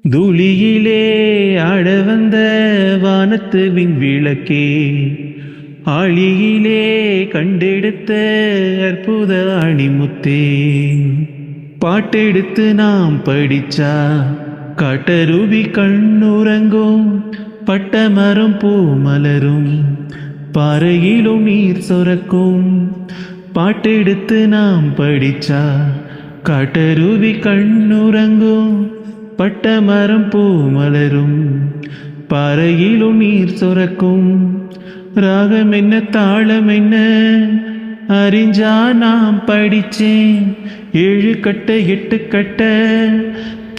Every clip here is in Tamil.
துளியிலே ஆட வந்த வானத்து விண்விளக்கே, ஆழியிலே கண்டெடுத்த அற்புத அணிமுத்தே. பாட்டெடுத்து நாம் படிச்சா காட்டருவி கண்ணுறங்கும், பட்டமரம் பூ மலரும், பாறையிலும் நீர் சொரக்கும். பாட்டெடுத்து நாம் படிச்சா காட்டருவி கண்ணுறங்கும், பட்டமரம் பூ மலரும், பாறையிலும் நீர் சொரக்கும். ராகம் என்ன தாளம் என்ன அறிஞ்சா நாம் படிச்சேன், 7 கட்ட 8 கட்ட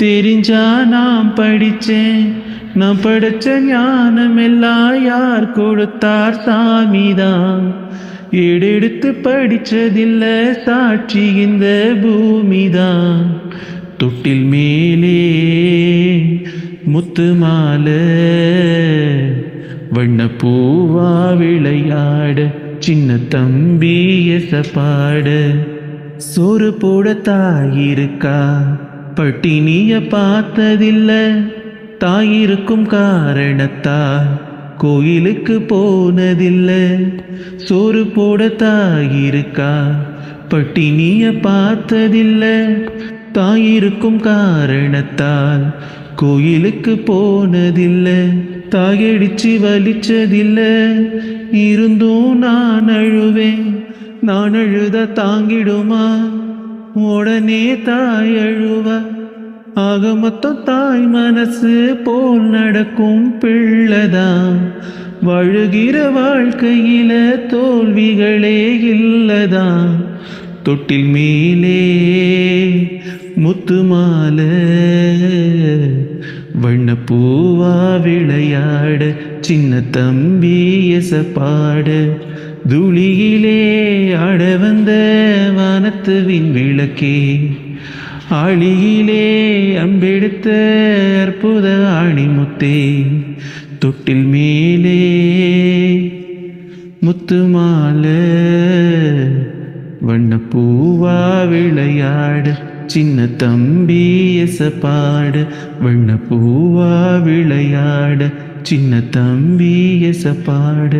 தெரிஞ்சா நாம் படிச்சேன். நாம் படிச்ச ஞானம் எல்லாம் யார் கொடுத்தார்? சாமிதான். ஏடெடுத்து படிச்சதில்ல, சாட்சி இந்த பூமிதான். தொட்டில் மேலே முத்து மாலை, வண்ண பூவா விளையாட, சின்ன தம்பி எசப்பாட. சோறு போட தாயிருக்கா, பட்டினிய பார்த்ததில்ல, தாயிருக்கும் காரணத்தால் கோயிலுக்கு போனதில்லை. சோறு போட தாயிருக்கா, பட்டினிய பார்த்ததில்லை, தாயிருக்கும் காரணத்தால் கோயிலுக்கு போனதில்லை. தாயடிச்சு வலிச்சதில்லை, இருந்தும் நான் அழுவேன். நான் அழுத தாங்கிடுமா? உடனே தாய் அழுவா. ஆக மொத்தம் தாய் மனசு போல் நடக்கும் பிள்ளைதான். வாழுகிற வாழ்க்கையில தோல்விகளே இல்லதான். தொட்டில் மேலே முத்து மாலை, வண்ண பூவா விளையாட, சின்ன தம்பி எசப்பாட. துளியிலே ஆட வந்த வானத்து விண்விளக்கே, ஆழியிலே அம்பெடுத்த அற்புத அணிமுத்தே. தொட்டில் மேலே முத்து மாலை, வண்ண பூவா விளையாட, சின்ன தம்பி எசப்பாட. வண்ண பூவா விளையாட, சின்ன தம்பி எசப்பாட.